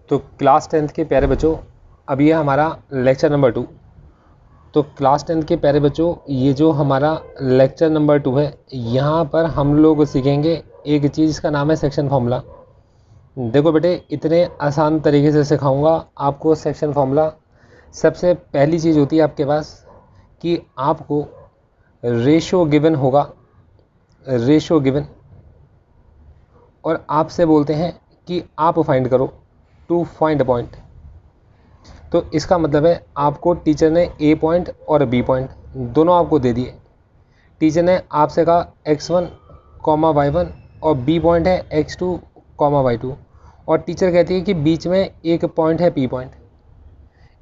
तो class 10th के प्यारे बच्चों, अभी है हमारा लेक्चर नंबर 2। तो क्लास 10th के प्यारे बच्चों, ये जो हमारा लेक्चर नंबर 2 है, यहाँ पर हम लोग सीखेंगे एक चीज़, इसका नाम है सेक्शन फार्मूला। देखो बेटे, इतने आसान तरीके से सिखाऊंगा आपको सेक्शन फार्मूला। सबसे पहली चीज़ होती है आपके पास कि आपको रेशो गिवन होगा, रेशो गिवन, और आपसे बोलते हैं कि आप फाइंड करो टू फाइंड पॉइंट। तो इसका मतलब है आपको टीचर ने ए पॉइंट और बी पॉइंट दोनों आपको दे दिए। टीचर ने आपसे कहा x1, y1 और बी पॉइंट है x2, y2, और टीचर कहती है कि बीच में एक पॉइंट है p पॉइंट।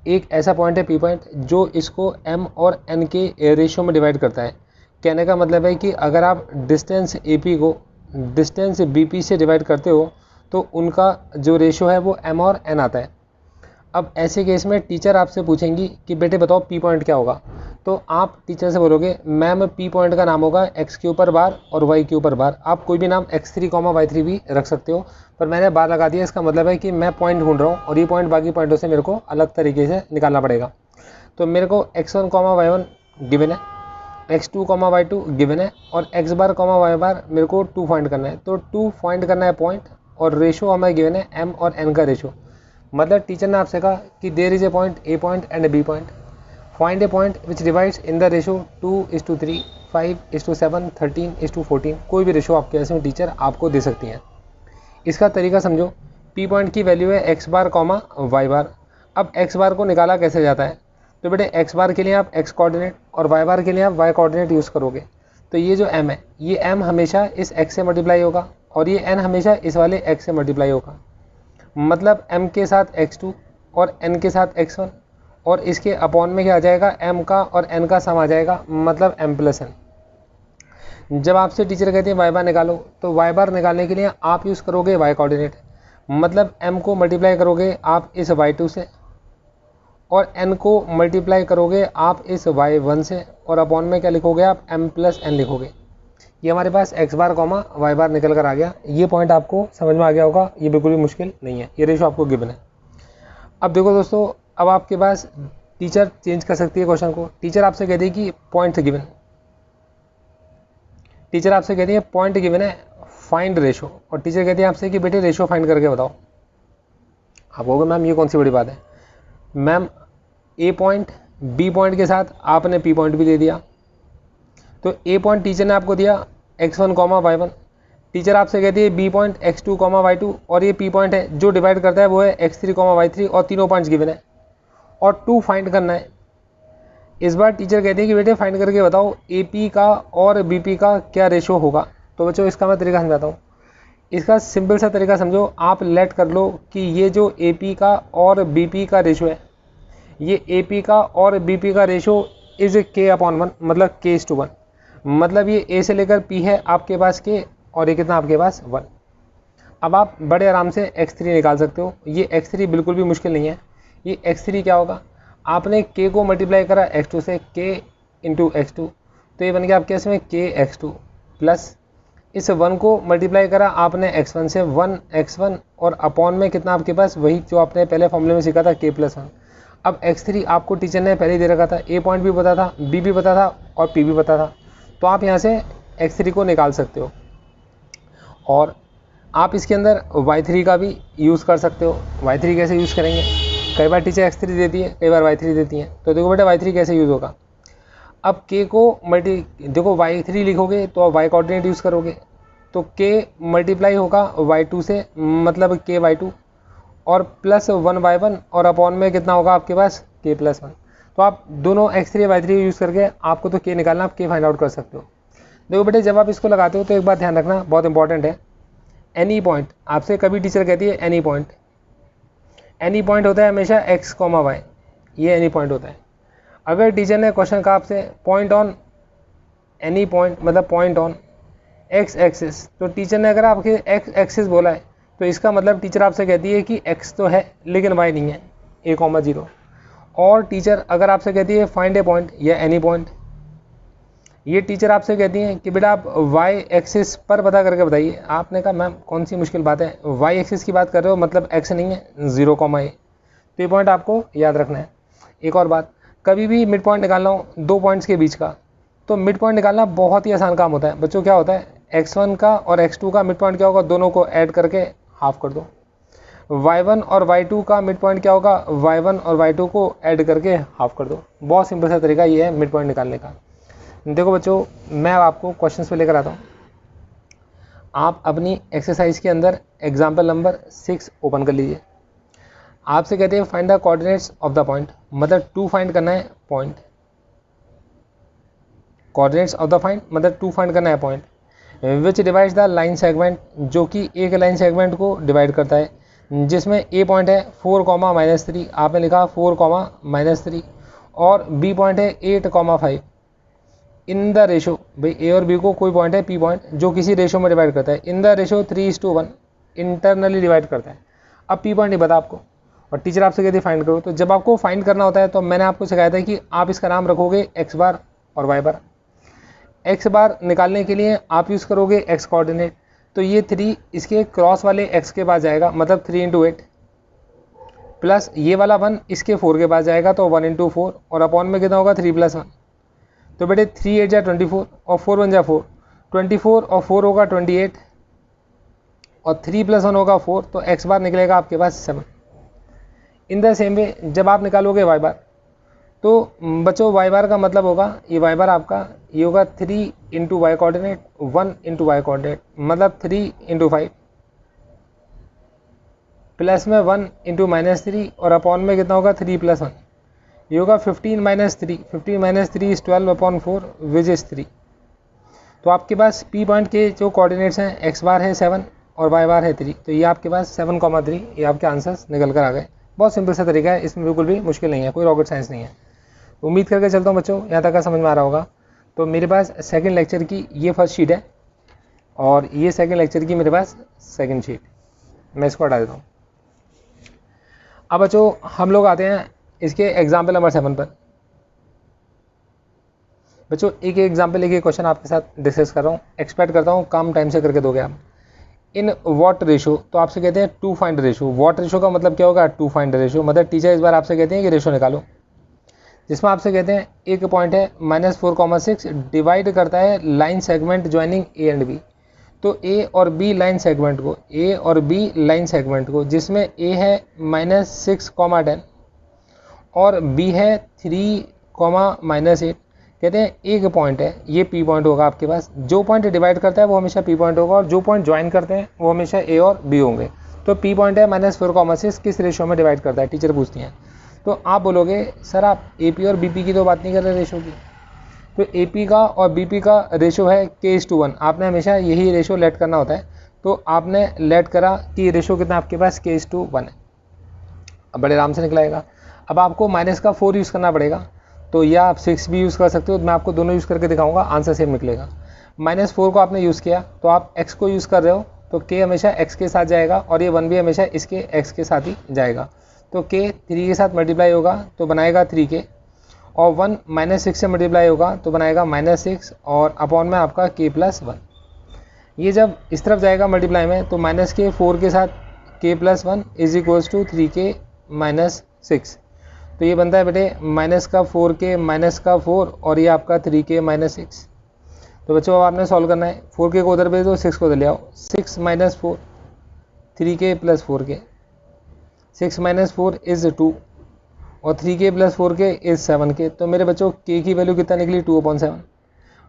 एक ऐसा पॉइंट है p पॉइंट जो इसको m और n के रेशियो में डिवाइड करता है। कहने का मतलब है कि अगर आप डिस्टेंस AP को डिस्टेंस BP से डिवाइड करते हो तो उनका जो रेशियो है वो m और n आता है। अब ऐसे केस में टीचर आपसे पूछेंगी कि बेटे बताओ पी पॉइंट क्या होगा, तो आप टीचर से बोलोगे मैम पी पॉइंट का नाम होगा एक्स के ऊपर बार और वाई के ऊपर बार। आप कोई भी नाम x3, y3 भी रख सकते हो, पर मैंने बार लगा दिया। इसका मतलब है कि मैं पॉइंट ढूंढ रहा हूँ और ये पॉइंट बाकी पॉइंटों से मेरे को अलग तरीके से निकालना पड़ेगा। तो मेरे को x1, y1 गिवन है, x2, y2 गिवन है, और x बार, y बार मेरे को 2 फाइंड करना है। तो 2 फाइंड करना है पॉइंट, और रेशो हमें गिवन है m और n का रेशो। मतलब टीचर ने आपसे कहा कि there is a point A point and B point, find a point which divides in the ratio 2:3, 5:7, 13:14। कोई भी रेशो आपके ऐसे में टीचर आपको दे सकती हैं। इसका तरीका समझो। पी पॉइंट की वैल्यू है एक्स बार, वाई बार। अब एक्स बार को निकाला कैसे जाता है, तो बेटे एक्स बार के लिए आप एक्स कोऑर्डिनेट और वाई बार के लिए आप वाई कोऑर्डिनेट यूज़ करोगे। तो ये जो एम है, ये एम हमेशा इस एक्स से मल्टीप्लाई होगा और ये एन हमेशा इस वाले एक्स से मल्टीप्लाई होगा। मतलब m के साथ x2 और n के साथ x1, और इसके अपॉन में क्या आ जाएगा, m का और n का सम आ जाएगा, मतलब m प्लस n। जब आपसे टीचर कहते हैं y बार निकालो, तो y बार निकालने के लिए आप यूज़ करोगे y कोऑर्डिनेट। मतलब m को मल्टीप्लाई करोगे आप इस y2 से, और n को मल्टीप्लाई करोगे आप इस y1 से, और अपॉन में क्या लिखोगे आप, m प्लस n लिखोगे। ये हमारे पास x बार, y बार निकल कर आ गया। ये पॉइंट आपको समझ में आ गया होगा, ये बिल्कुल भी मुश्किल नहीं है, ये रेशो आपको गिवन है। अब देखो दोस्तों, अब आपके पास टीचर चेंज कर सकती है क्वेश्चन को। टीचर आपसे कहती है कि पॉइंट गिवन, टीचर आपसे कहती है पॉइंट गिवन है, फाइंड रेशो, और टीचर कहती है आपसे कि बेटे रेशो फाइंड करके बताओ। आप कहोगे मैम ये कौन सी बड़ी बात है। मैम ए पॉइंट बी पॉइंट के साथ आपने पी पॉइंट भी दे दिया। तो ए पॉइंट टीचर ने आपको दिया x1, y1। टीचर आपसे कहती है बी पॉइंट x2, y2, और ये पी पॉइंट है जो डिवाइड करता है वो है x3, y3, और तीनों पॉइंट्स गिवन है, और 2 फाइंड करना है। इस बार टीचर कहती है कि बेटे फाइंड करके बताओ AP का और BP का क्या रेशो होगा। तो बच्चों इसका मैं तरीका समझाता हूँ। इसका सिंपल सा तरीका समझो, आप लेट कर लो कि ये जो AP का और BP का रेशो है, ये AP का और BP का रेशो इज k/1, मतलब k:1। मतलब ये A से लेकर P है आपके पास k, और ये कितना आपके पास 1। अब आप बड़े आराम से x3 निकाल सकते हो। ये x3 बिल्कुल भी मुश्किल नहीं है। ये x3 क्या होगा, आपने k को मल्टीप्लाई करा x2 से, k इंटू x2, तो ये बन गया आपके इसमें kx2, प्लस इस 1 को मल्टीप्लाई करा आपने x1 से, 1x1, और अपॉन में कितना आपके पास, वही जो आपने पहले फॉर्मूले में सीखा था k+1। अब x3 आपको टीचर ने पहले ही दे रखा था, a पॉइंट भी पता था, b भी पता था, और p भी पता था। तो आप यहाँ से x3 को निकाल सकते हो, और आप इसके अंदर y3 का भी यूज़ कर सकते हो। y3 कैसे यूज़ करेंगे, कई बार टीचर x3 देती है, कई बार y3 देती है। तो देखो बेटा y3 कैसे यूज़ होगा। अब k को देखो y3 लिखोगे तो आप y कोऑर्डिनेट यूज़ करोगे, तो k मल्टीप्लाई होगा y2 से, मतलब k/2, और प्लस 1/1, और अपॉन में कितना होगा आपके पास, k+1। तो आप दोनों x3 y3 यूज़ करके आपको तो k निकालना, आप k फाइंड आउट कर सकते हो। देखो बेटे, जब आप इसको लगाते हो तो एक बात ध्यान रखना, बहुत इंपॉर्टेंट है। एनी पॉइंट, आपसे कभी टीचर कहती है एनी पॉइंट, एनी पॉइंट होता है हमेशा x, y, ये एनी पॉइंट होता है। अगर टीचर ने क्वेश्चन कहा आपसे पॉइंट ऑन एनी पॉइंट, मतलब पॉइंट ऑन x एक्सिस, तो टीचर ने अगर आपके x एक्सिस बोला है, तो इसका मतलब टीचर आपसे कहती है कि x तो है लेकिन y नहीं है, a, 0। और टीचर अगर आपसे कहती है फाइंड ए पॉइंट या एनी पॉइंट, ये टीचर आपसे कहती हैं कि बेटा आप वाई एक्सिस पर पता करके बताइए। आपने कहा मैम कौन सी मुश्किल बात है, वाई एक्सिस की बात कर रहे हो, मतलब एक्स नहीं है, 0, तो ये पॉइंट आपको याद रखना है। एक और बात, कभी भी मिड पॉइंट निकालना हो 2 पॉइंट्स के बीच का, तो मिड पॉइंट निकालना बहुत ही आसान काम होता है बच्चों। क्या होता है, x1 का और x2 का मिड पॉइंट क्या होगा, दोनों को ऐड करके हाफ कर दो। y1 और y2 का मिड पॉइंट क्या होगा, y1 और y2 को ऐड करके हाफ कर दो। बहुत सिंपल सा तरीका ये है मिड पॉइंट निकालने का। देखो बच्चों, मैं आपको क्वेश्चंस पे लेकर आता हूँ। आप अपनी एक्सरसाइज के अंदर एग्जाम्पल नंबर 6 ओपन कर लीजिए। आपसे कहते हैं find the coordinates of the point, मतलब 2 फाइंड करना है point. Coordinates of the point मतलब 2 फाइंड करना है point which divides the line segment, जो कि एक लाइन सेगमेंट को डिवाइड करता है, जिसमें ए पॉइंट है 4, आपने लिखा 4, और बी पॉइंट है 8, इन द रेशो, भाई ए और बी को कोई पॉइंट है पी पॉइंट जो किसी रेशो में डिवाइड करता है, इन द रेशो 3:1 इंटरनली डिवाइड करता है। अब पी पॉइंट नहीं पता आपको और टीचर आपसे कहती है फाइंड करो, तो जब आपको फाइंड करना होता है तो मैंने आपको सिखाया था कि आप इसका नाम रखोगे एक्स बार और वाई बार। एक्स बार निकालने के लिए आप यूज़ करोगे एक्स कोऑर्डिनेट, तो ये 3 इसके क्रॉस वाले एक्स के पास जाएगा, मतलब 3 × 8, प्लस ये वाला 1 इसके 4 के पास जाएगा, तो 1 × 4, और अपॉन में कितना होगा 3 + 1। तो बेटे 3 × 8 = 24 और 4 × 1 = 4, 24 और 4 होगा 28 और 3 + 1 होगा 4, तो एक्स बार निकलेगा आपके पास 7। इन द सेम वे जब आप निकालोगे वाई बार, तो बच्चों वाई बार का मतलब होगा, ये वाई बार आपका ये होगा 3 × वाई कोऑर्डिनेट 1 × वाई कोऑर्डिनेट, मतलब 3 × 5, प्लस में 1 × -3 और अपॉन में कितना होगा 3 + 1, ये होगा 15 - 3, 15 - 3 = 12/4 विच इज़ 3। तो आपके पास पी पॉइंट के जो कोऑर्डिनेट्स हैं, एक्स बार है 7 और वाई बार है 3, तो ये आपके पास 7, 3 ये आपके आंसर्स निकल कर आ गए। बहुत सिंपल सा तरीका है, इसमें बिल्कुल भी मुश्किल नहीं है, कोई रॉकेट साइंस नहीं है। उम्मीद करके चलता हूँ बच्चों यहाँ तक का समझ में आ रहा होगा। तो मेरे पास सेकंड लेक्चर की ये फर्स्ट शीट है और ये सेकंड लेक्चर की मेरे पास सेकंड शीट, मैं इसको हटा देता हूँ। अब बच्चों हम लोग आते हैं इसके एग्जाम्पल नंबर 7 पर। बच्चों एक एग्जाम्पल एक क्वेश्चन आपके साथ डिस्कस कर रहा हूँ, एक्सपेक्ट करता हूँ कम टाइम से करके दोगे आप। इन वॉट रेशो, तो आपसे कहते हैं to find ratio. What ratio का मतलब क्या होगा, टू फाइंड रेशो, मतलब टीचर इस बार आपसे कहते हैं कि रेशो निकालो, जिसमें आपसे कहते हैं एक पॉइंट है -4,6 डिवाइड करता है line segment joining A and B. तो ए और बी लाइन सेगमेंट को, जिसमें ए है -6,10 और बी है 3,-8, कहते हैं एक पॉइंट है, ये पी पॉइंट होगा आपके पास। जो पॉइंट डिवाइड करता है वो हमेशा पी पॉइंट होगा और जो पॉइंट ज्वाइन करते हैं वो हमेशा ए और बी होंगे। तो पी पॉइंट है -4,6 किस रेशो में डिवाइड करता है, टीचर पूछती हैं। तो आप बोलोगे सर आप ए पी और बी पी की तो बात नहीं कर रहे रेशो की, तो ए पी का और बी पी का रेशो है k:1। आपने हमेशा यही रेशो लेट करना होता है, तो आपने लेट करा कि रेशो कितना आपके पास k:1 है। अब बड़े आराम से निकलाएगा। अब आपको -4 यूज़ करना पड़ेगा, तो या आप 6 भी यूज़ कर सकते हो, मैं आपको दोनों यूज़ करके दिखाऊंगा, आंसर सेम निकलेगा। -4 को आपने यूज़ किया तो आप x को यूज़ कर रहे हो, तो k हमेशा x के साथ जाएगा और ये 1 भी हमेशा इसके x के साथ ही जाएगा। तो k 3 के साथ मल्टीप्लाई होगा तो बनाएगा 3k, और 1 -6 से मल्टीप्लाई होगा तो बनाएगा -6, और अपॉन में आपका k+1। ये जब इस तरफ जाएगा मल्टीप्लाई में तो -4 के साथ k+1 = 3k - 6, तो ये बनता है बेटे -4k -4 और ये आपका 3k - 6। तो बच्चों अब आपने सॉल्व करना है, 4k को उधर भेज दो, 6 को उधर ले आओ। 6 - 4 3k + 4k, 6 - 4 = 2 और 3k + 4k = 7k। तो मेरे बच्चों k की वैल्यू कितना निकली, 2/7।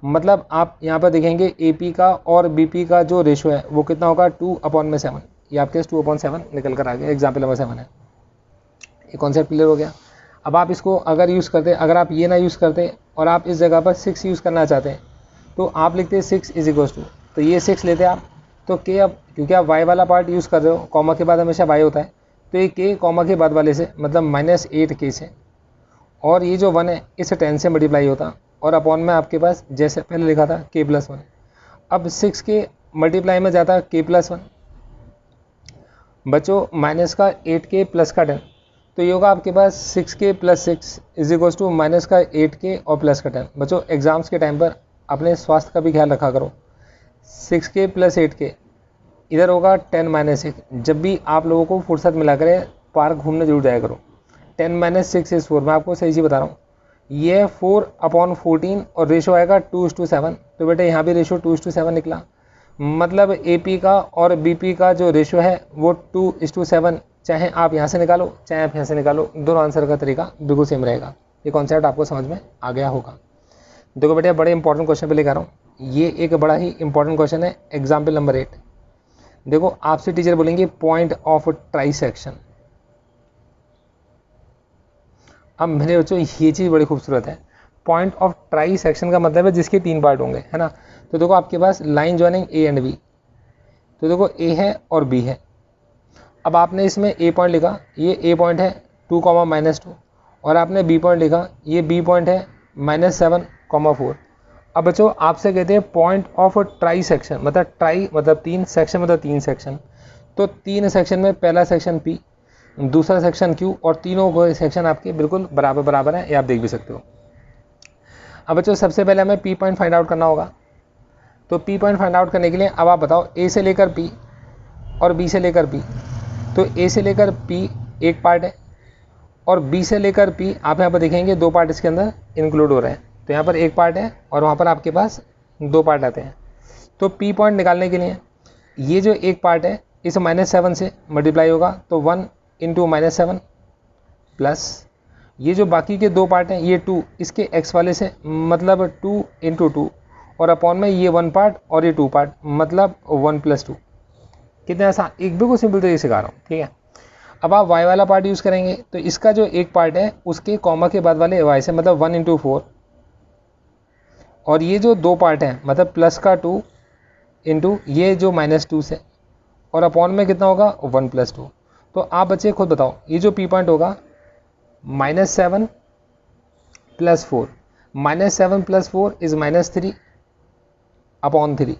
मतलब आप यहाँ पर देखेंगे AP का और BP का जो रेशो है वो कितना होगा, 2/7। ये आपके 2/7 निकल कर आ गया। एग्जाम्पल नंबर 7 है। ये कॉन्सेप्ट क्लियर हो गया। अब आप इसको अगर यूज़ करते, अगर आप ये ना यूज़ करते और आप इस जगह पर 6 यूज़ करना चाहते हैं, तो आप लिखते 6 = तो ये 6 लेते आप, तो k, अब क्योंकि आप y वाला पार्ट यूज़ कर रहे हो, कॉमा के बाद हमेशा y होता है, तो ये k कॉमा के बाद वाले से मतलब -8k से, और ये जो 1 है इस 10 से मल्टीप्लाई होता, और अपॉन में आपके पास जैसे पहले लिखा था k+1। अब 6 के मल्टीप्लाई में जाता k+1, बच्चों माइनस का 8k प्लस का 10, तो ये होगा आपके पास 6k + 6 = -8k और +10। बच्चों एग्जाम्स के टाइम पर अपने स्वास्थ्य का भी ख्याल रखा करो। 6k + 8k इधर होगा 10 - 6। जब भी आप लोगों को फुर्सत मिला करे पार्क घूमने जरूर जाया करो। 10 - 6 = 4। मैं आपको सही चीज़ बता रहा हूँ। ये 4/14 और रेशो आएगा 2:7। तो बेटे यहाँ भी रेशो 2:7 निकला। मतलब AP का और BP का जो रेशो है वो 2:7। चाहे आप यहाँ से निकालो चाहे आप यहाँ से निकालो, दोनों आंसर का तरीका बिल्कुल सेम रहेगा। ये कॉन्सेप्ट आपको समझ में आ गया होगा। देखो बेटे बड़े इंपॉर्टेंट क्वेश्चन पे लेकर आ रहा हूँ। ये एक बड़ा ही इंपॉर्टेंट क्वेश्चन है। Example number 8। देखो आपसे टीचर बोलेंगे पॉइंट ऑफ ट्राइसेक्शन। अब मेरे बच्चों ये चीज़ बड़ी खूबसूरत है। पॉइंट ऑफ ट्राइसेक्शन का मतलब है जिसके 3 पार्ट होंगे, है ना। तो देखो आपके पास line joining A and B। तो देखो A है और B है। अब आपने इसमें A पॉइंट लिखा, ये A पॉइंट है 2, -2 और आपने B पॉइंट लिखा, ये B पॉइंट है -7, 4। अब बच्चों आपसे कहते हैं पॉइंट ऑफ ट्राइसेक्शन, मतलब ट्राई मतलब 3, सेक्शन मतलब 3 सेक्शन। तो 3 सेक्शन में पहला सेक्शन P, दूसरा सेक्शन Q और तीनों सेक्शन आपके बिल्कुल बराबर बराबर हैं, ये आप देख भी सकते हो। अब बच्चों सबसे पहले हमें P पॉइंट फाइंड आउट करना होगा। तो P पॉइंट फाइंड आउट करने के लिए अब आप बताओ A से लेकर P और B से लेकर P। तो A से लेकर P एक पार्ट है और B से लेकर P आप यहाँ पर देखेंगे 2 पार्ट इसके अंदर इंक्लूड हो रहे हैं। तो यहाँ पर एक पार्ट है और वहाँ पर आपके पास 2 पार्ट आते हैं। तो P पॉइंट निकालने के लिए ये जो एक पार्ट है इस -7 से मल्टीप्लाई होगा, तो 1 × -7 प्लस ये जो बाकी के 2 पार्ट हैं ये 2 इसके x वाले से, मतलब 2 × 2 और अपॉन में ये 1 पार्ट और ये 2 पार्ट, मतलब 1 + 2। कितना आसान, एक बिल्कुल सिंपल तरीके सिखा रहा हूँ, ठीक है। अब आप y वाला पार्ट यूज़ करेंगे तो इसका जो एक पार्ट है उसके कॉमा के बाद वाले y से, मतलब 1 × 4 और ये जो 2 पार्ट हैं मतलब प्लस का 2 × ये जो -2 से और अपॉन में कितना होगा 1 + 2। तो आप बच्चे खुद बताओ ये जो P पॉइंट होगा -7 + 4, -7 + 4 = -3 अपॉन 3,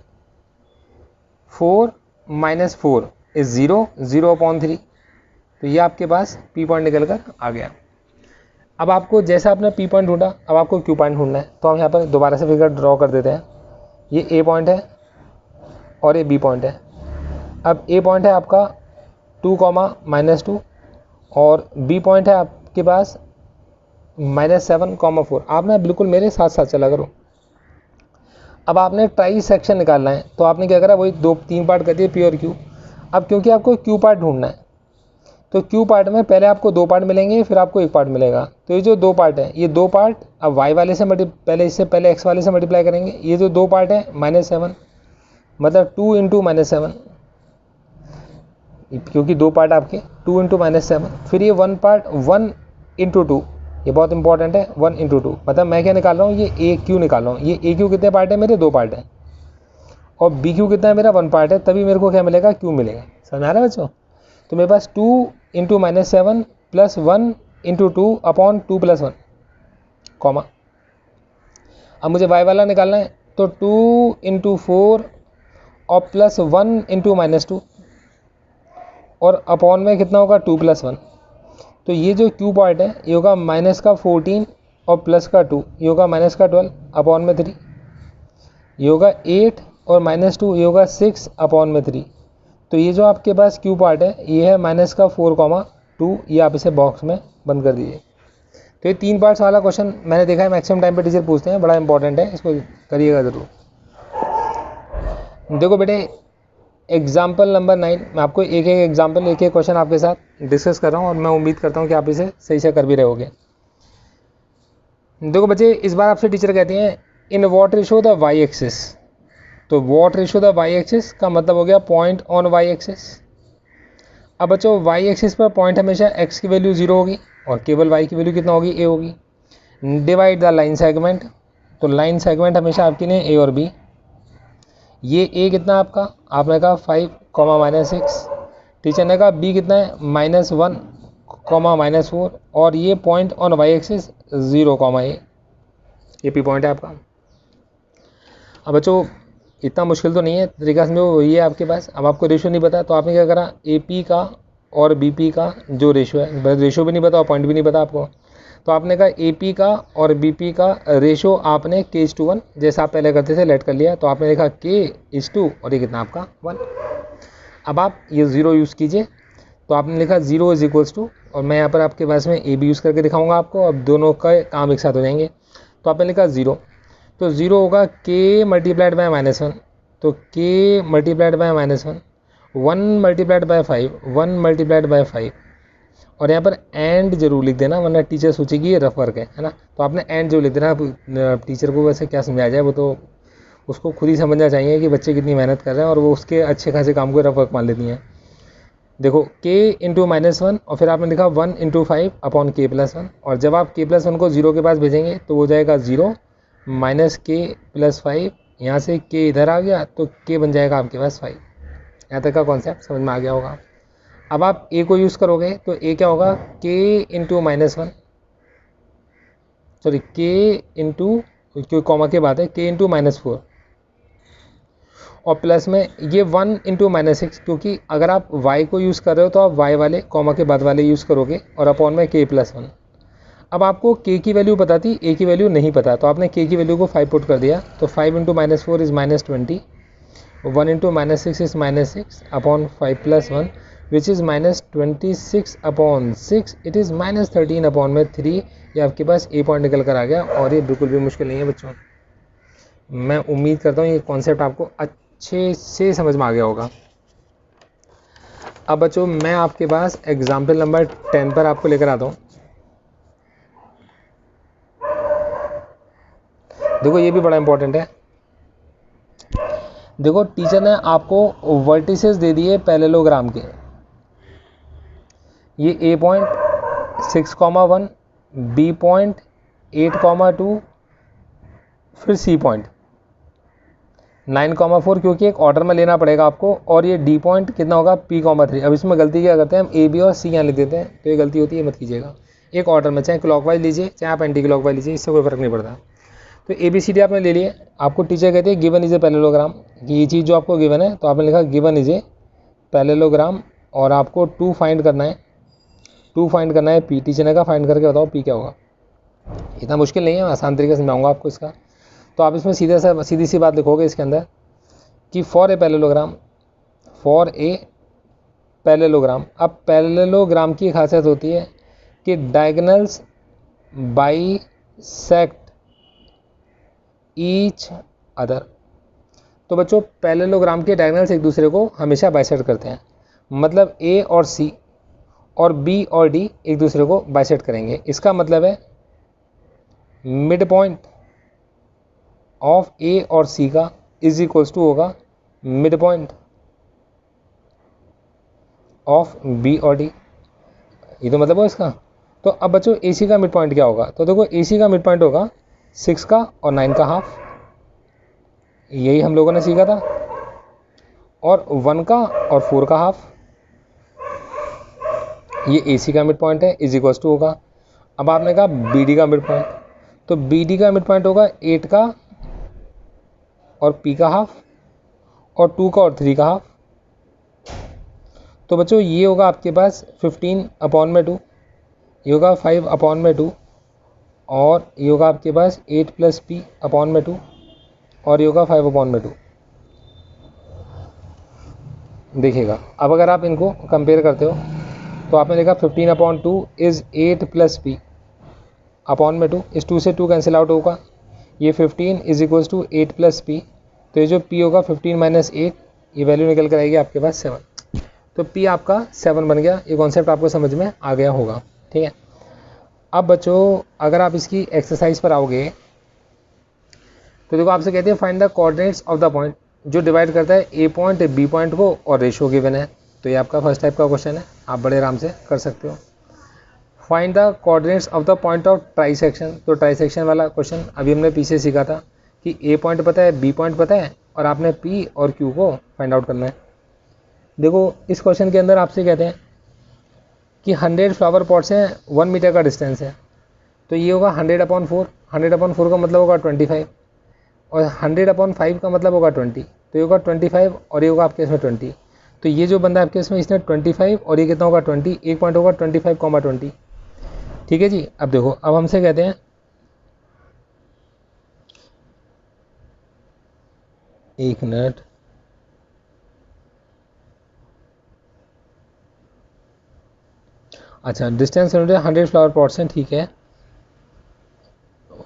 4 - 4 = 0, 0 अपॉन 3। तो ये आपके पास P पॉइंट निकल कर आ गया। अब आपको जैसा आपने P पॉइंट ढूंढा अब आपको Q पॉइंट ढूंढना है। तो हम यहाँ पर दोबारा से फिगर ड्रॉ कर देते हैं। ये A पॉइंट है और ये B पॉइंट है। अब A पॉइंट है आपका 2, -2 और B पॉइंट है आपके पास -7, 4। आप ना बिल्कुल मेरे साथ साथ चला करो। अब आपने ट्राई सेक्शन निकालना है तो आपने क्या करा, वही 2-3 पार्ट कर दिए P और Q। अब क्योंकि आपको Q पार्ट ढूंढना है तो Q पार्ट में पहले आपको 2 पार्ट मिलेंगे फिर आपको 1 पार्ट मिलेगा। तो ये जो 2 पार्ट है ये 2 पार्ट अब y वाले से पहले x वाले से मल्टीप्लाई करेंगे। ये जो 2 पार्ट है -7 मतलब 2 × -7, क्योंकि 2 पार्ट आपके 2 × -7। फिर ये 1 पार्ट 1 × 2, ये बहुत इंपॉर्टेंट है। 1 × 2 मतलब मैं क्या निकाल रहा हूँ, ये AQ निकाल रहा हूँ। ये AQ कितने पार्ट है मेरे, 2 पार्ट है और BQ कितना है मेरा, 1 पार्ट है। तभी मेरे को क्या मिलेगा, Q मिलेगा। समझ आ रहा है बच्चों। तो मेरे पास 2 × -7 + 1 × 2 अपॉन 2 + 1 कॉमा। अब मुझे y वाला निकालना है तो 2 × 4 और प्लस 1 × -2 और अपॉन में कितना होगा 2 + 1। तो ये जो Q पार्ट है ये होगा -14 और प्लस का 2, ये होगा -12 अपॉन में 3, ये होगा 8 और -2 ये होगा 6 अपॉन में 3। तो ये जो आपके पास Q पार्ट है ये है -4, 2। ये आप इसे बॉक्स में बंद कर दीजिए। तो ये 3 पार्ट्स वाला क्वेश्चन मैंने देखा है मैक्सिमम टाइम पे टीचर पूछते हैं, बड़ा इंपॉर्टेंट है, इसको करिएगा ज़रूर। देखो बेटे एग्जाम्पल नंबर 9, मैं आपको एक एग्जाम्पल एक क्वेश्चन आपके साथ डिस्कस कर रहा हूँ और मैं उम्मीद करता हूँ कि आप इसे सही से कर भी रहोगे। देखो बच्चे इस बार आपसे टीचर कहते हैं in what ratio the y axis. तो what ratio the y axis का मतलब हो गया पॉइंट ऑन y एक्सिस। अब बच्चों y एक्सिस पर पॉइंट हमेशा x की वैल्यू 0 होगी और केवल y की वैल्यू कितना होगी, a होगी। डिवाइड द लाइन सेगमेंट, तो लाइन सेगमेंट हमेशा आपकी ने a और b। ये a कितना आपका, आपने कहा 5, -6। टीचर ने कहा b कितना है -1, -4 और ये point on y axis 0, a। ये p पॉइंट है आपका। अब बच्चों इतना मुश्किल तो नहीं है, तरीका समझो ये आपके पास। अब आपको रेशो नहीं पता तो आपने क्या करा, AP का और BP का जो रेशो है, रेशो भी नहीं पता और पॉइंट भी नहीं पता आपको, तो आपने कहा AP का और BP का रेशो आपने K:1 जैसा आप पहले करते थे लेट कर लिया, तो आपने लिखा K:2 और ये कितना आपका 1। अब आप ये 0 यूज़ कीजिए, तो आपने लिखा 0 इज इक्वल्स टू, और मैं यहाँ पर आपके पास में AB यूज़ करके दिखाऊंगा आपको, अब दोनों का काम एक साथ हो जाएंगे। तो आपने लिखा 0, तो 0 होगा K मल्टीप्लाइड बाय -1, तो K multiplied by -1, 1 multiplied by 5, 1 multiplied by 5, और यहाँ पर एंड जरूर लिख देना वरना टीचर सोचेगी ये रफ वर्क है ना। तो आपने एंड जो लिख देना, टीचर को वैसे क्या समझाया जाए वो तो उसको खुद ही समझना चाहिए कि बच्चे कितनी मेहनत कर रहे हैं और वो उसके अच्छे खासे काम को रफ वर्क मान लेती हैं। देखो K इंटू -1 और फिर आपने लिखा 1 इंटू 5 अपॉन K+1, और जब आप K+1 को 0 के पास भेजेंगे तो हो जाएगा 0 माइनस K+5, यहाँ से K इधर आ गया तो K बन जाएगा आपके पास 5। यहाँ तक का कॉन्सेप्ट समझ में आ गया होगा। अब आप A को यूज़ करोगे तो A क्या होगा K into -1, sorry K into, क्योंकि कॉमा के बाद है, K इंटू -4 और प्लस में ये 1 इंटू -6, क्योंकि अगर आप y को यूज़ कर रहे हो तो आप y वाले कॉमा के बाद वाले यूज़ करोगे, और अपॉन में K+1। अब आपको K की वैल्यू पता थी, A की वैल्यू नहीं पता, तो आपने K की वैल्यू को 5 पुट कर दिया, तो 5 into -4 is -20, 1 into -6 is -6 upon 5+1 which is -26 upon 6, it is -13 upon में 3। ये आपके पास A पॉइंट निकल कर आ गया, और ये बिल्कुल भी मुश्किल नहीं है बच्चों। मैं उम्मीद करता हूँ ये कॉन्सेप्ट आपको अच्छे से समझ में आ गया होगा। अब बच्चों मैं आपके पास एग्जाम्पल नंबर 10 पर आपको लेकर आता हूँ। देखो ये भी बड़ा इंपॉर्टेंट है। देखो टीचर ने आपको वर्टिसेस दे दिए पैरेललोग्राम के, ये A पॉइंट 6,1, B पॉइंट 8,2, फिर C पॉइंट 9,4, क्योंकि एक ऑर्डर में लेना पड़ेगा आपको, और ये D पॉइंट कितना होगा P,3। अब इसमें गलती क्या करते हैं हम A B और C यहाँ लिख देते हैं, तो ये गलती होती है, मत कीजिएगा। एक ऑर्डर में चाहे क्लॉकवाइज लीजिए चाहे आप एंटी क्लॉकवाइज लीजिए, इससे कोई फर्क नहीं पड़ता। तो ABCD आपने ले लिए, आपको टीचर कहते हैं गिवन इज ए पैरेललोग्राम, कि ये चीज़ जो आपको गिवन है, तो आपने लिखा गिवन इज ए पैरेललोग्राम, और आपको 2 फाइंड करना है, 2 फाइंड करना है P। टीचर ने कहा फाइंड करके बताओ P क्या होगा। इतना मुश्किल नहीं है, आसान तरीके से समझाऊंगा आपको इसका। तो आप इसमें सीधी सी बात लिखोगे इसके अंदर कि for a parallelogram, for a parallelogram. अब पैरेललोग्राम की खासियत होती है कि डायगोनल्स बाइसेक्ट ईच अदर। तो बच्चों पैरेललोग्राम के डायगोनल्स एक दूसरे को हमेशा बाइसेक्ट करते हैं, मतलब A और C और B और D एक दूसरे को बाइसेक्ट करेंगे। इसका मतलब है मिड पॉइंट ऑफ A और C का इज इक्वल्स टू होगा मिड पॉइंट ऑफ B और D। ये तो मतलब हो इसका। तो अब बच्चों AC का मिड पॉइंट क्या होगा, तो देखो AC का मिड पॉइंट होगा 6 का और 9 का हाफ, यही हम लोगों ने सीखा था, और 1 का और 4 का हाफ, ये AC का मिड पॉइंट है, इज इक्वल्स टू होगा। अब आपने कहा BD का मिड पॉइंट, तो BD का मिड पॉइंट होगा 8 का और P का हाफ, और 2 का और 3 का हाफ। तो बच्चों ये होगा आपके पास 15 अपॉन में 2, ये होगा 5 अपॉन में 2, और ये होगा आपके पास 8 प्लस P अपॉन में 2, और ये होगा 5 अपॉन में 2। देखिएगा अब अगर आप इनको कंपेयर करते हो तो आपने देखा 15 upon 2 is 8 plus P upon में 2, इस 2 से 2 कैंसिल आउट होगा, ये 15 is equals to 8 plus P, तो ये जो P होगा 15 माइनस 8, ये वैल्यू निकल कर आएगी आपके पास 7। तो P आपका 7 बन गया। ये कॉन्सेप्ट आपको समझ में आ गया होगा, ठीक है। अब बच्चों अगर आप इसकी एक्सरसाइज पर आओगे तो देखो आपसे कहते हैं find the coordinates of the point, जो डिवाइड करता है A पॉइंट B पॉइंट को, और रेशियो गिवन है। तो ये आपका फर्स्ट टाइप का क्वेश्चन है, आप बड़े आराम से कर सकते हो। Find the coordinates of the point of trisection, तो ट्राइसेक्शन वाला क्वेश्चन अभी हमने पीछे सीखा था कि A पॉइंट पता है, B पॉइंट पता है, और आपने P और Q को फाइंड आउट करना है। देखो इस क्वेश्चन के अंदर आपसे कहते हैं कि 100 फ्लावर पॉट्स हैं, 1 मीटर का डिस्टेंस है, तो ये होगा 100 अपॉन 4, 100 अपॉन 4 का मतलब होगा 25, और 100 अपॉन 5 का मतलब होगा 20, तो ये होगा 25, और ये होगा आपके इसमें 20। तो ये जो बंदा आपके इसमें इसने 25 और ये कितना होगा 20, एक पॉइंट होगा 25, 20। ठीक है जी। अब देखो, अब हमसे कहते हैं एक मिनट, अच्छा डिस्टेंस 100 फ्लावर पॉट्स हैं, ठीक है।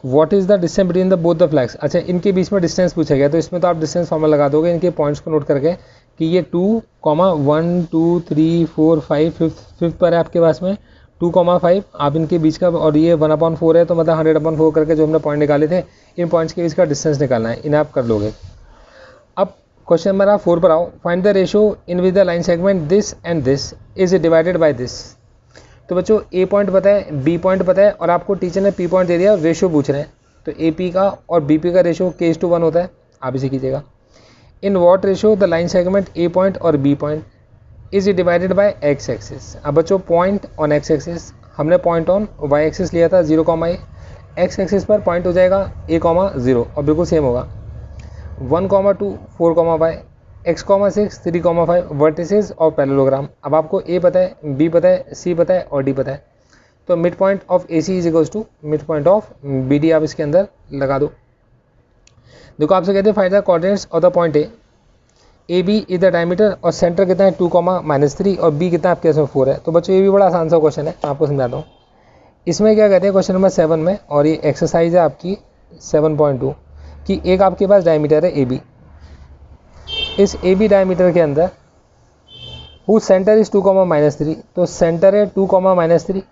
What is the distance between the both the flags, अच्छा इनके बीच में डिस्टेंस पूछा गया, तो इसमें तो आप डिस्टेंस फॉर्मूला लगा दोगे इनके पॉइंट्स को नोट करके कि ये 2, 1 2 3 4 5, फिफ्थ पर है आपके पास में 2, 5, आप इनके बीच का, और ये 1/4 है, तो मतलब 100/4 करके जो हमने पॉइंट निकाले थे, इन पॉइंट्स के बीच का डिस्टेंस निकालना है, इन्हें आप कर लोगे। अब क्वेश्चन नंबर आप 4 पर आओ, find the ratio in with the line segment this and this is divided by this. तो बच्चों ए पॉइंट पता है, बी पॉइंट पता है, और आपको टीचर ने पी पॉइंट दे दिया, रेशियो पूछ रहे हैं, तो ए पी का और बी पी का रेशियो k:1 होता है, आप इसे कीजिएगा। In what ratio the line segment A point और B point is divided by X axis. अब बच्चों पॉइंट ऑन एक्स एक्सिस, हमने पॉइंट ऑन वाई एक्सिस लिया था 0, एक्स एक्सिस पर पॉइंट हो जाएगा a,0 और बिल्कुल सेम होगा 1, 2 4, x, 6 3, 5 वर्टिसेस और पैरेललोग्राम। अब आपको ए पता है, बी पता है, सी पता है और डी पता है, तो mid point of A C is equals to mid point of B D, आप इसके अंदर लगा दो। देखो आपसे कहते हैं find the coordinates of the point A B is the diameter, और सेंटर कितना है 2, -3 और बी कितना आपके इसमें 4 है। तो बच्चों ये भी बड़ा आसान सा क्वेश्चन है, आपको समझाता हूँ। इसमें क्या कहते हैं क्वेश्चन नंबर 7 में, और ये एक्सरसाइज है आपकी 7.2 कि एक आपके पास डायमीटर है ए बी, इस ए बी डायमीटर के अंदर हु सेंटर इज 2, -3, तो सेंटर है 2, -3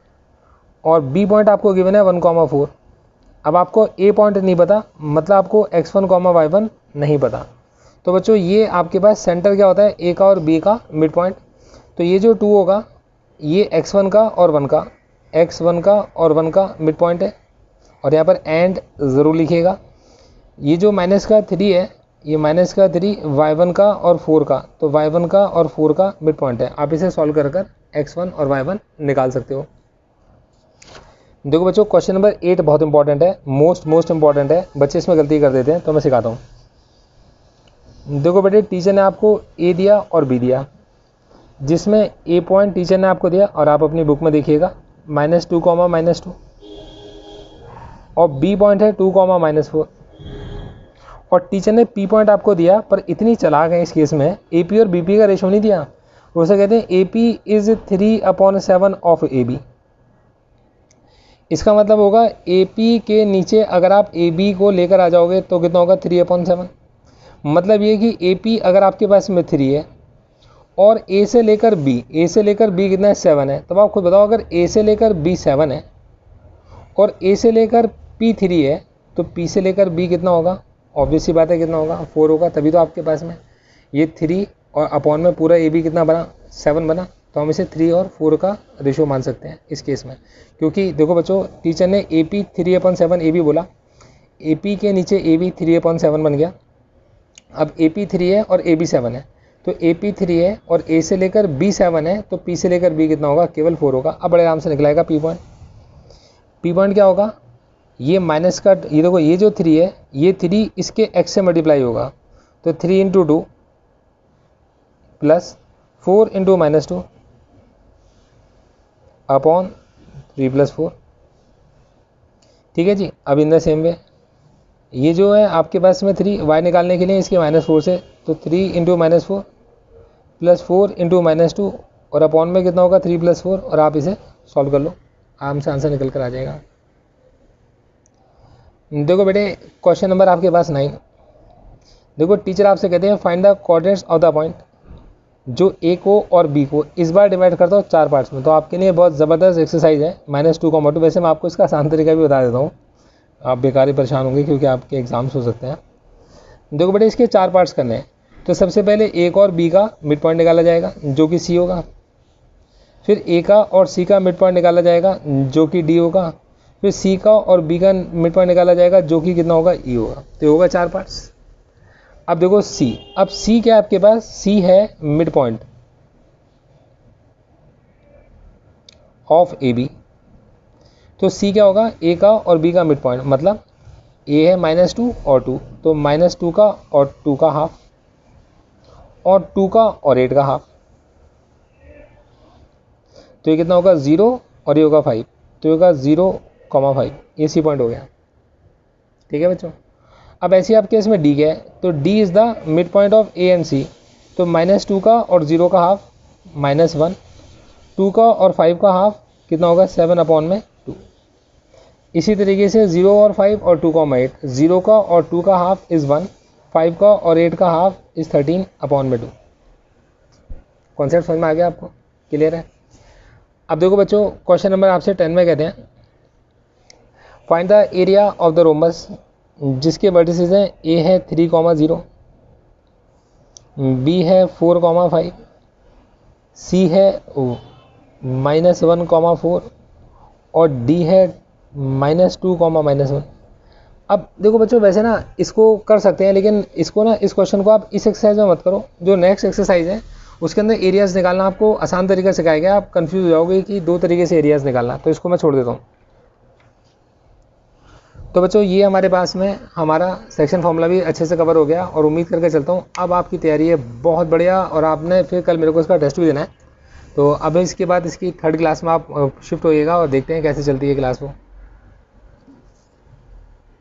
और बी पॉइंट आपको गिवन है 1, 4। अब आपको ए पॉइंट नहीं पता, मतलब आपको x1, y1 नहीं पता, तो बच्चों ये आपके पास सेंटर क्या होता है, ए का और बी का मिड पॉइंट, तो ये जो 2 होगा ये x1 का और 1 का, x1 का और 1 का मिड पॉइंट है, और यहाँ पर एंड ज़रूर लिखिएगा। ये जो -3 है, ये -3 y1 का और 4 का, तो y1 का और 4 का मिड पॉइंट है, आप इसे सॉल्व कर x1 और y1 निकाल सकते हो। देखो बच्चों क्वेश्चन नंबर 8 बहुत इंपॉर्टेंट है, मोस्ट इंपॉर्टेंट है, बच्चे इसमें गलती कर देते हैं, तो मैं सिखाता हूँ। देखो बेटे, टीचर ने आपको ए दिया और बी दिया, जिसमें ए पॉइंट टीचर ने आपको दिया, और आप अपनी बुक में देखिएगा -2, -2, और बी पॉइंट है 2, -4, और टीचर ने पी पॉइंट आपको दिया, पर इतनी चालाक है इस केस में, ए पी और बी पी का रेशो नहीं दिया, उसे कहते हैं A P is 3/7 of A B. इसका मतलब होगा ए पी के नीचे अगर आप ए बी को लेकर आ जाओगे तो कितना होगा 3/7, मतलब ये कि ए पी अगर आपके पास में 3 है और ए से लेकर बी कितना है 7 है, तब आप खुद बताओ अगर ए से लेकर बी 7 है और ए से लेकर पी 3 है, तो पी से लेकर बी कितना होगा, ऑब्वियस सी बात है कितना होगा 4 होगा, तभी तो आपके पास में ये 3 और अपॉन में पूरा ए बी कितना बना 7 बना, तो हम इसे 3 और 4 का रेशो मान सकते हैं इस केस में, क्योंकि देखो बच्चों टीचर ने ए पी 3/7 ए बी बोला, ए पी के नीचे ए बी 3/7 बन गया। अब ए पी 3 है और ए बी 7 है, तो ए पी 3 है और ए से लेकर बी 7 है, तो पी से लेकर बी कितना होगा, केवल 4 होगा। अब बड़े आराम से निकलाएगा पी पॉइंट क्या होगा, ये माइनस का, ये देखो ये जो 3 है, ये 3 इसके x से मल्टीप्लाई होगा, तो 3 × 2 प्लस 4 × -2 अपॉन 3 + 4, ठीक है जी। अब इन द सेम वे ये जो है आपके पास में 3 y निकालने के लिए इसके -4 से, तो 3 × -4 प्लस 4 × -2 और अपॉन में कितना होगा 3 + 4, और आप इसे सॉल्व कर लो, आराम से आंसर निकल कर आ जाएगा। देखो बेटे क्वेश्चन नंबर आपके पास 9, देखो टीचर आपसे कहते हैं find the coordinates of the point, जो ए को और बी को इस बार डिवाइड करता हूँ 4 पार्ट्स में, तो आपके लिए बहुत ज़बरदस्त एक्सरसाइज है -2, 2। वैसे मैं आपको इसका आसान तरीका भी बता देता हूँ, आप बेकार ही परेशान होंगे क्योंकि आपके एग्जाम्स हो सकते हैं। देखो बेटे इसके 4 पार्ट्स करने हैं, तो सबसे पहले ए का और बी का मिड पॉइंट निकाला जाएगा जो कि सी होगा, फिर ए का और सी का मिड पॉइंट निकाला जाएगा जो कि डी होगा, फिर सी का और बी का मिड पॉइंट निकाला जाएगा जो कि कितना होगा ई होगा, तो होगा 4 पार्ट्स। अब देखो सी, अब सी क्या है आपके पास, सी है mid point of A B, तो सी क्या होगा ए का और बी का मिड पॉइंट, मतलब ए है -2 और 2, तो -2 का और 2 का हाफ और 2 का और 8 का हाफ, तो ये कितना होगा 0 और ये होगा 5, तो होगा 0,5, ये सी पॉइंट हो गया। ठीक है बच्चों। अब ऐसे ही आपके इसमें डी क्या है, तो D is the mid point of A and C, तो -2 का और 0 का हाफ -1, 2 का और 5 का हाफ कितना होगा 7/2। इसी तरीके से 0 और 5 और 2,8, 0 का और 2 का हाफ इज़ 1, 5 का और 8 का हाफ इज़ 13/2। कॉन्सेप्ट समझ में आ गया आपको, क्लियर है। अब देखो बच्चों, क्वेश्चन नंबर आपसे 10 में कहते हैं find the area of the rhombus, जिसके वर्टिसेस हैं ए है 3,0, बी है 4,5, सी है -1,4 और डी है -2,-1। अब देखो बच्चों, वैसे ना इसको कर सकते हैं, लेकिन इसको ना, इस क्वेश्चन को आप इस एक्सरसाइज में मत करो। जो नेक्स्ट एक्सरसाइज है उसके अंदर एरियाज निकालना आपको आसान तरीका सिखाया गया, आप कंफ्यूज हो जाओगे कि 2 तरीके से एरियाज निकालना, तो इसको मैं छोड़ देता हूँ। तो बच्चों, ये हमारे पास में हमारा सेक्शन फॉर्मूला भी अच्छे से कवर हो गया, और उम्मीद करके चलता हूँ अब आपकी तैयारी है बहुत बढ़िया, और आपने फिर कल मेरे को इसका टेस्ट भी देना है। तो अब इसके बाद इसकी 3rd क्लास में आप शिफ्ट होइएगा और देखते हैं कैसे चलती है क्लास वो।